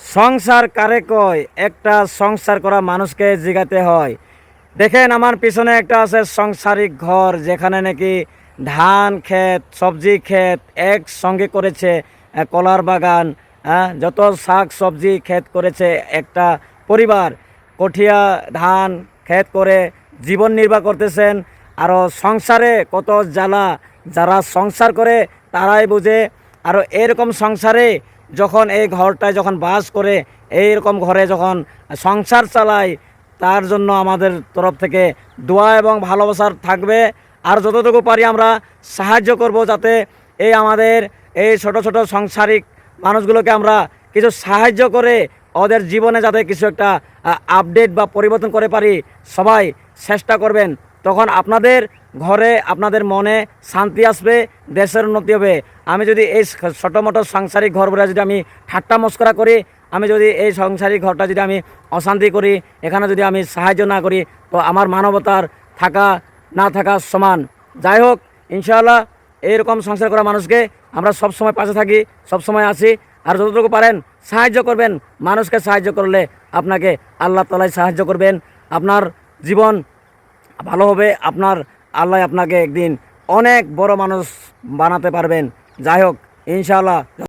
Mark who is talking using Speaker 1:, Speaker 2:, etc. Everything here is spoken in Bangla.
Speaker 1: সংসার কারে কয়? একটা সংসার করা মানুষকে জিগাতে হয়। দেখেন আমার পিছনে একটা আছে সংসারিক ঘর, যেখানে নাকি ধান ক্ষেত, সবজি ক্ষেত একসঙ্গে করেছে, কলার বাগান, যত শাক সবজি ক্ষেত করেছে একটা পরিবার। কঠিয়া ধান ক্ষেত করে জীবন নির্বাহ করতেছেন। আরও সংসারে কত জ্বালা, যারা সংসার করে তারাই বুঝে। আরও এরকম সংসারে যখন এই ঘরটায় যখন বাস করে, এইরকম ঘরে যখন সংসার চালায়, তার জন্য আমাদের তরফ থেকে দোয়া এবং ভালোবাসার থাকবে। আর যতটুকু পারি আমরা সাহায্য করব, যাতে এই আমাদের এই ছোট ছোট সাংসারিক মানুষগুলোকে আমরা কিছু সাহায্য করে ওদের জীবনে যাতে কিছু একটা আপডেট বা পরিবর্তন করে পারি। সবাই চেষ্টা করবেন, তখন আপনাদের ঘরে আপনাদের মনে শান্তি আসবে, দেশের উন্নতি হবে। আমি যদি এই ছোটো মোটো সাংসারিক ঘরগুলো যদি আমি ঠাট্টা মস্করা করি, আমি যদি এই সংসারিক ঘরটা যদি আমি অশান্তি করি, এখানে যদি আমি সাহায্য না করি, তো আমার মানবতার থাকা না থাকা সমান। যাই হোক, ইনশাআল্লাহ এইরকম সংসার করা মানুষকে আমরা সব সময় পাশে থাকি, সব সময় আছি। আর যতটুকু পারেন সাহায্য করবেন। মানুষকে সাহায্য করলে আপনাকে আল্লাহ তাআলাই সাহায্য করবেন। আপনার জীবন ভালো হবে, আপনার আল্লাহ আপনাকে একদিন অনেক বড় মানুষ বানাতে পারবেন। যাই হোক, ইনশাআল্লাহ।